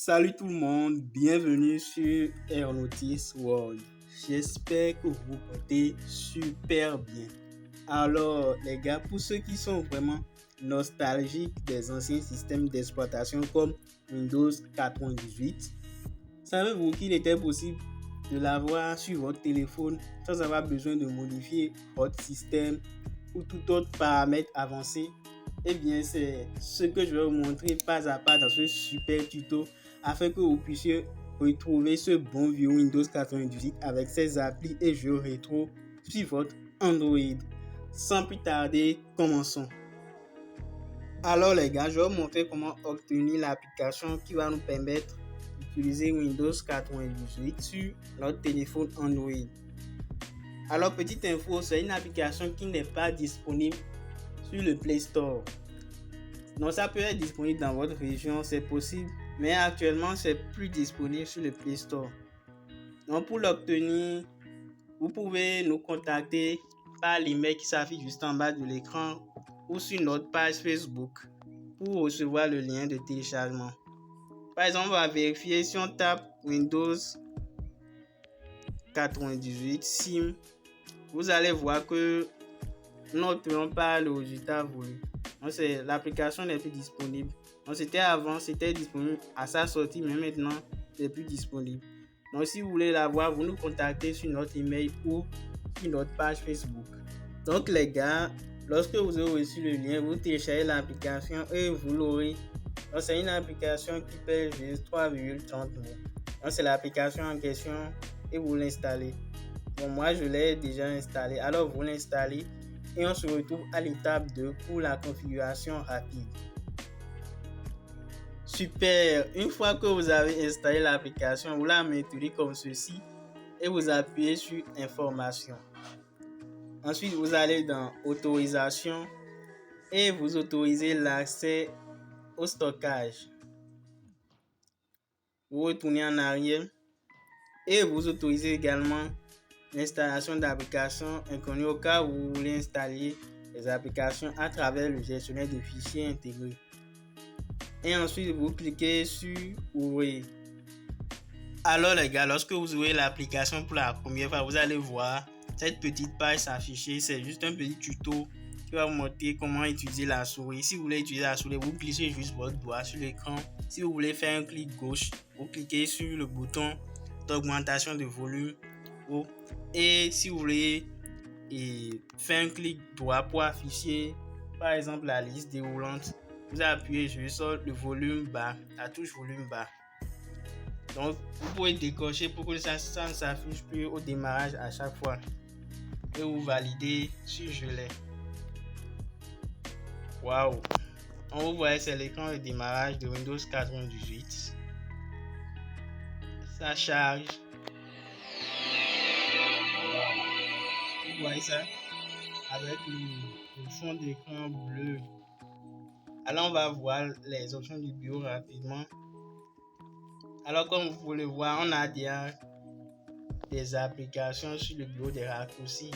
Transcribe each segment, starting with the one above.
Salut tout le monde, bienvenue sur Aeronotis World. J'espère que vous vous portez super bien. Alors les gars, pour ceux qui sont vraiment nostalgiques des anciens systèmes d'exploitation comme Windows 98, savez-vous qu'il était possible de l'avoir sur votre téléphone sans avoir besoin de modifier votre système ou tout autre paramètre avancé? Eh bien, c'est ce que je vais vous montrer pas à pas dans ce super tuto afin que vous puissiez retrouver ce bon vieux Windows 98 avec ses applis et jeux rétro sur votre Android. Sans plus tarder, commençons. Alors les gars, je vais vous montrer comment obtenir l'application qui va nous permettre d'utiliser Windows 98 sur notre téléphone Android. Alors petite info, c'est une application qui n'est pas disponible sur le Play Store. Donc ça peut être disponible dans votre région, c'est possible, mais actuellement c'est plus disponible sur le Play Store. Donc pour l'obtenir, vous pouvez nous contacter par l'email qui s'affiche juste en bas de l'écran ou sur notre page Facebook pour recevoir le lien de téléchargement. Par exemple, on va vérifier si on tape Windows 98 SIM, vous allez voir que nous n'obtenons pas le résultat voulu. Donc l'application n'est plus disponible. Donc c'était disponible à sa sortie, mais maintenant c'est plus disponible. Donc si vous voulez l'avoir, vous nous contactez sur notre email ou sur notre page Facebook. Donc les gars, lorsque vous aurez reçu le lien, vous téléchargez l'application et vous l'aurez. Donc c'est une application qui pèse juste 3,30 €. Donc c'est l'application en question et vous l'installez. Bon, moi je l'ai déjà installé. Alors vous l'installez et on se retrouve à l'étape 2 pour la configuration rapide. Super! Une fois que vous avez installé l'application, vous la maintenez comme ceci et vous appuyez sur Informations. Ensuite, vous allez dans Autorisation et vous autorisez l'accès au stockage. Vous retournez en arrière et vous autorisez également l'installation d'applications inconnues au cas où vous voulez installer les applications à travers le gestionnaire de fichiers intégré. Et ensuite, vous cliquez sur Ouvrir. Alors les gars, lorsque vous ouvrez l'application pour la première fois, vous allez voir cette petite page s'afficher. C'est juste un petit tuto qui va vous montrer comment utiliser la souris. Si vous voulez utiliser la souris, vous glissez juste votre doigt sur l'écran. Si vous voulez faire un clic gauche, vous cliquez sur le bouton d'augmentation de volume. Et si vous voulez faire un clic droit pour afficher par exemple la liste déroulante, vous appuyez juste sur le volume bas, la touche volume bas. Donc vous pouvez décocher pour que ça ne s'affiche plus au démarrage à chaque fois. Et vous validez sur je l'ai. Waouh! On vous voit, c'est l'écran de démarrage de Windows 98. Ça charge. Vous voyez ça avec le fond d'écran bleu. Alors on va voir les options du bureau rapidement. Alors comme vous pouvez le voir, on a des applications sur le bureau, des raccourcis.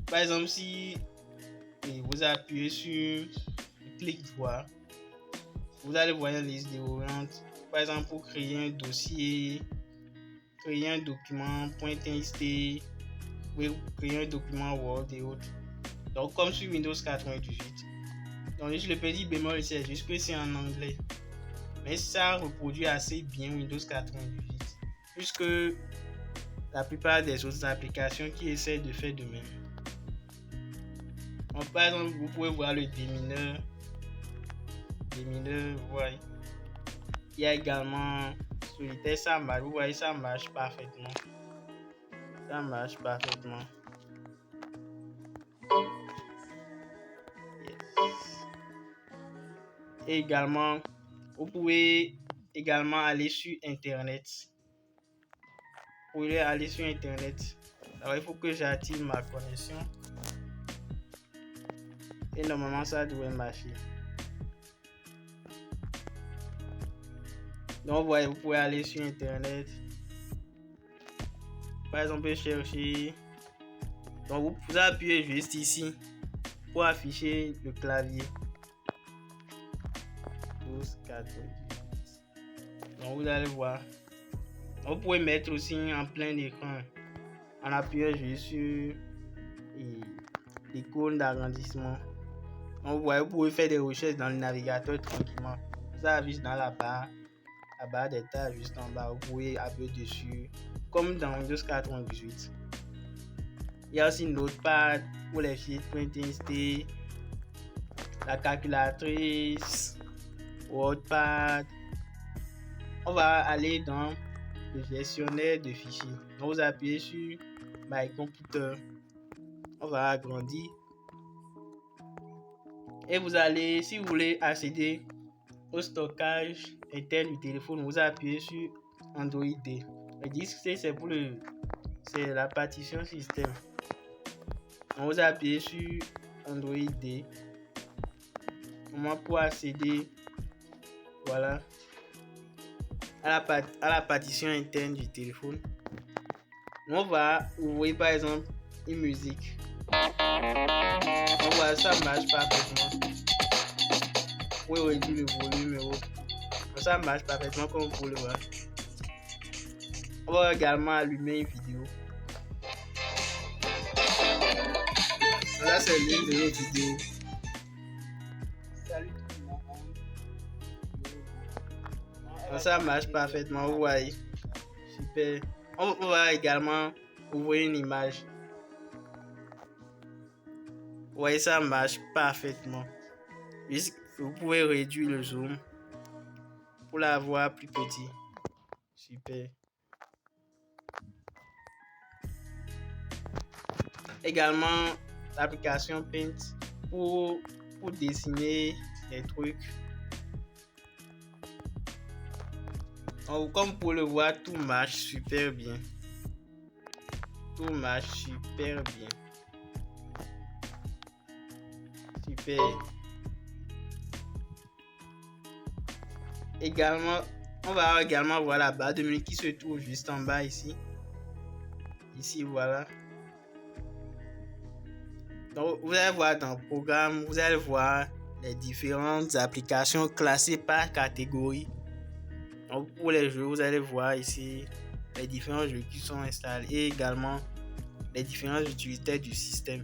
Par exemple, si vous appuyez sur le clic droit, vous allez voir une liste déroulante. Par exemple, pour créer un dossier, créer un document .txt, créer un document Word et autres. Donc comme sur Windows 98. Donc juste le petit bémol, c'est juste que c'est en anglais. Mais ça reproduit assez bien Windows 98. Puisque la plupart des autres applications qui essaient de faire de même. Donc, par exemple, vous pouvez voir le démineur. Vous voyez. Il y a également Solitaire, ça marche. Vous voyez, ça marche parfaitement. Ça marche parfaitement. Yes. Et également, vous pouvez également aller sur Internet. Vous pouvez aller sur Internet. Alors, il faut que j'active ma connexion. Et normalement, ça devrait marcher. Donc, vous pouvez aller sur Internet. Par exemple, chercher. Donc, vous appuyez juste ici pour afficher le clavier. 12, 4, Donc vous allez voir. Vous pouvez mettre aussi en plein écran en appuyant juste sur l'icône d'agrandissement. Donc vous pouvez faire des recherches dans le navigateur tranquillement. Ça juste dans la barre des tâches juste en bas. Vous pouvez appuyer dessus comme dans Windows 98. Il y a aussi Notepad pour les fichiers Print la calculatrice, WordPad. On va aller dans le gestionnaire de fichiers. Donc vous appuyez sur My Computer. On va agrandir. Et vous allez, si vous voulez accéder au stockage interne du téléphone, vous appuyez sur Android D. Le disque C, c'est la partition système. Donc vous appuyez sur Android D. Comment pour accéder, voilà, à la partition interne du téléphone. On va ouvrir par exemple une musique. On voit ça marche parfaitement. Vous pouvez réduire le volume et autres. Ça marche parfaitement comme vous pouvez le voir. On va également allumer une vidéo. Là c'est l'une de nos vidéos. Salut tout le monde. Ça marche parfaitement, vous voyez. Super. On va également ouvrir une image. Vous voyez, ça marche parfaitement. Vous pouvez réduire le zoom pour la voir plus petit. Super. Également l'application Paint pour dessiner des trucs. Donc, comme vous pouvez le voir, tout marche super bien. Tout marche super bien. Super. Également, on va également voir la barre de menu qui se trouve juste en bas ici. Ici, voilà. Donc, vous allez voir dans le programme, vous allez voir les différentes applications classées par catégorie. Donc, pour les jeux, vous allez voir ici les différents jeux qui sont installés et également les différents utilitaires du système.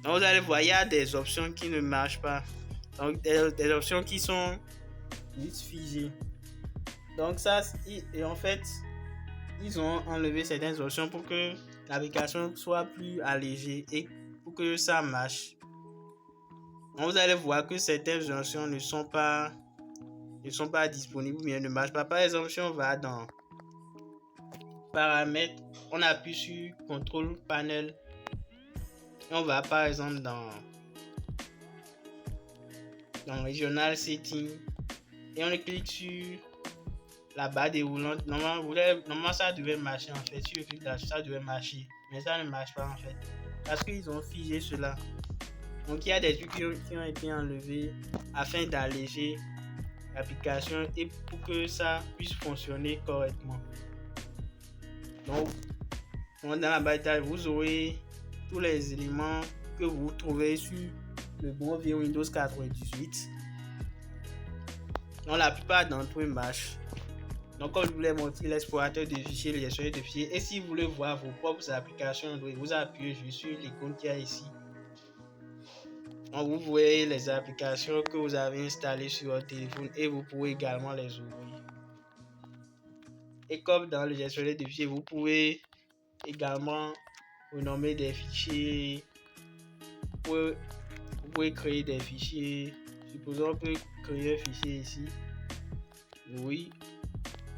Donc, vous allez voir, il y a des options qui ne marchent pas. Donc, des options qui sont juste figées. Donc, ça, et en fait, ils ont enlevé certaines options pour que l'application soit plus allégée et pour que ça marche. Donc, vous allez voir que certaines options ne sont pas disponibles ou bien ne marchent pas. Par exemple, si on va dans paramètres, on appuie sur contrôle panel. Et on va par exemple dans regional setting et on clique sur la barre déroulante. Normalement ça devait marcher en fait. Si je clique là, ça devait marcher, mais ça ne marche pas en fait parce qu'ils ont figé cela. Donc il y a des trucs qui ont été enlevés afin d'alléger l'application et pour que ça puisse fonctionner correctement. Donc dans la barre d'état, vous aurez tous les éléments que vous trouvez sur le bon vieux Windows 98. Donc la plupart d'entre eux marchent. Donc comme je vous l'ai montré, l'explorateur de fichiers, le gestionnaire de fichiers. Et si vous voulez voir vos propres applications Android, vous appuyez juste sur l'icône qu'il y a ici. Donc vous voyez les applications que vous avez installées sur votre téléphone et vous pouvez également les ouvrir. Et comme dans le gestionnaire de fichiers, vous pouvez également renommer des fichiers. Vous pouvez créer des fichiers. Supposons que créer un fichier ici. Oui.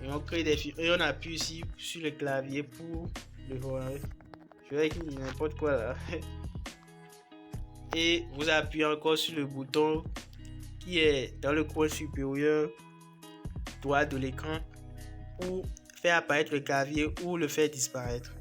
Et on crée des fichiers. Et on appuie ici sur le clavier pour le voir. Je vais écrire n'importe quoi là. Et vous appuyez encore sur le bouton qui est dans le coin supérieur droit de l'écran pour faire apparaître le clavier ou le faire disparaître.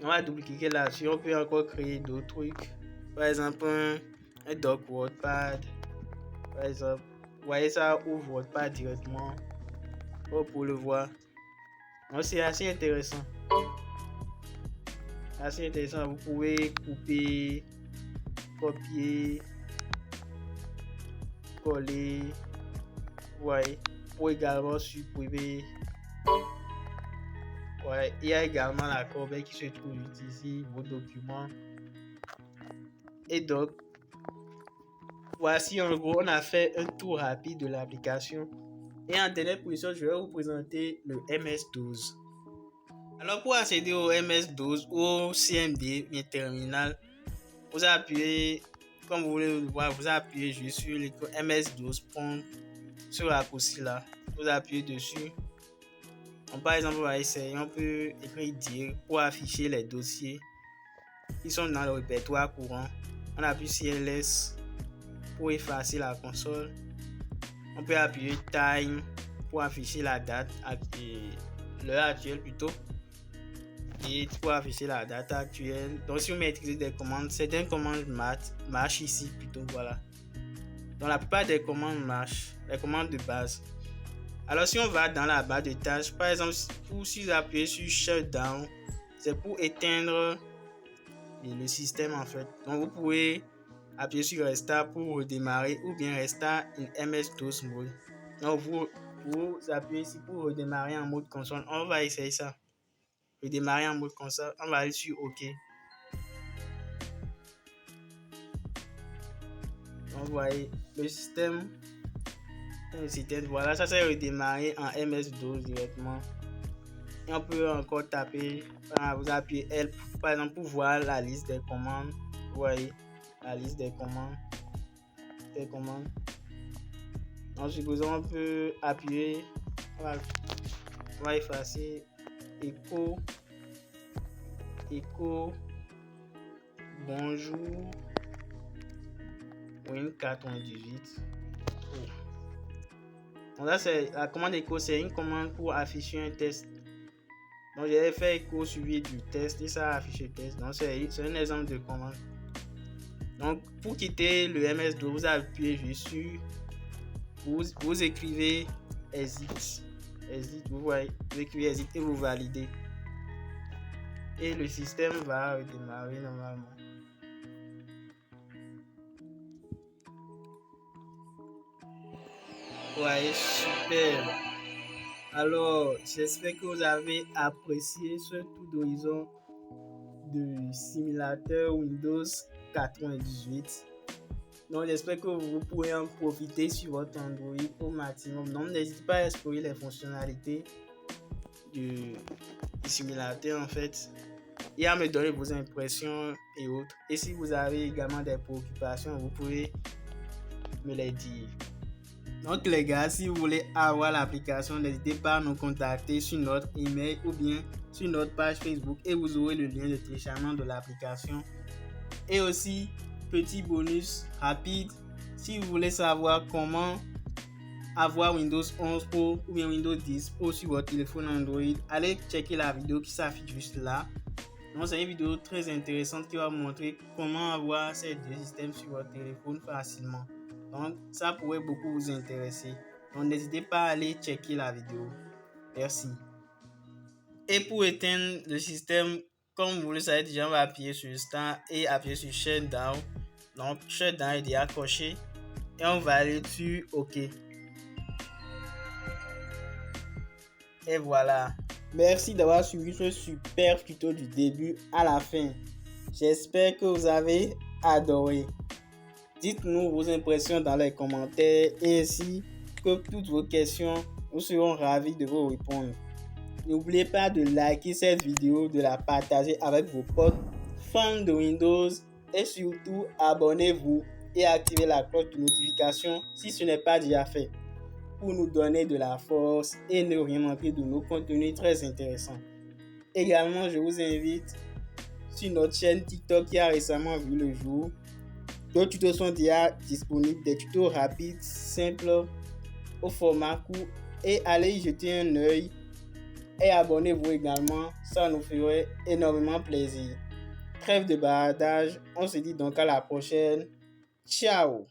On va double-cliquer là-dessus. On peut encore créer d'autres trucs. Par exemple, un doc WordPad. Par exemple, vous voyez ça ouvre WordPad directement. Pour le voir. Donc c'est assez intéressant. Assez intéressant. Vous pouvez couper, copier, coller. Vous voyez. pour également supprimer. Ouais, il y a également la corbeille qui se trouve ici, vos documents. Et donc, voici en gros, on a fait un tour rapide de l'application. Et en dernière position, je vais vous présenter le MS-12. Alors, pour accéder au MS-12 ou au CMD, bien terminal, vous appuyez, comme vous voulez le voir, vous appuyez juste sur l'icône MS-12 sur la cousine là. Vous appuyez dessus. Donc, par exemple, on va essayer, on peut écrire dire pour afficher les dossiers qui sont dans le répertoire courant. On appuie sur LS pour effacer la console. On peut appuyer Time pour afficher la date, l'heure actuelle plutôt. Et pour afficher la date actuelle. Donc si vous maîtrisez des commandes, certaines commandes marchent ici plutôt, voilà. Donc la plupart des commandes marchent, les commandes de base. Alors si on va dans la barre de tâches, par exemple, si vous appuyez sur Shutdown, c'est pour éteindre le système en fait. Donc vous pouvez appuyer sur Restart pour redémarrer ou bien Restart in MS-DOS mode. Donc vous appuyez ici pour redémarrer en mode console. On va essayer ça. Redémarrer en mode console. On va aller sur OK. Donc vous voyez le système. Voilà, ça c'est redémarré en MS-DOS directement. Et on peut encore taper, vous appuyez Help par exemple pour voir la liste des commandes. Vous voyez la liste des commandes. Donc supposons on peut appuyer, on va effacer Echo bonjour Win98. Donc là c'est la commande Echo, c'est une commande pour afficher un test. Donc j'ai fait Echo suivi du test et ça a affiché le test. Donc c'est un exemple de commande. Donc pour quitter le MS-DOS, vous appuyez juste sur, vous écrivez exit, vous voyez, vous écrivez exit et vous validez. Et le système va redémarrer normalement. Ouais, super. Alors, j'espère que vous avez apprécié ce tour d'horizon de simulateur Windows 98. Donc, j'espère que vous pourrez en profiter sur votre Android au maximum. Donc, n'hésitez pas à explorer les fonctionnalités du simulateur en fait et à me donner vos impressions et autres. Et si vous avez également des préoccupations, vous pouvez me les dire. Donc les gars, si vous voulez avoir l'application, n'hésitez pas à nous contacter sur notre email ou bien sur notre page Facebook et vous aurez le lien de téléchargement de l'application. Et aussi, petit bonus rapide, si vous voulez savoir comment avoir Windows 11 Pro ou bien Windows 10 Pro sur votre téléphone Android, allez checker la vidéo qui s'affiche juste là. Donc c'est une vidéo très intéressante qui va vous montrer comment avoir ces deux systèmes sur votre téléphone facilement. Donc ça pourrait beaucoup vous intéresser. Donc n'hésitez pas à aller checker la vidéo. Merci. Et pour éteindre le système, comme vous le savez déjà, on va appuyer sur Start et appuyer sur Shutdown. Donc Shutdown est déjà coché. Et on va aller sur OK. Et voilà. Merci d'avoir suivi ce super tuto du début à la fin. J'espère que vous avez adoré. Dites-nous vos impressions dans les commentaires et ainsi que toutes vos questions, nous serons ravis de vous répondre. N'oubliez pas de liker cette vidéo, de la partager avec vos potes fans de Windows et surtout abonnez-vous et activez la cloche de notification si ce n'est pas déjà fait pour nous donner de la force et ne rien manquer de nos contenus très intéressants. Également, je vous invite sur notre chaîne TikTok qui a récemment vu le jour. D'autres tutos sont déjà disponibles, des tutos rapides, simples, au format court et allez y jeter un œil et abonnez-vous également, ça nous ferait énormément plaisir. Trêve de baradage, on se dit donc à la prochaine. Ciao!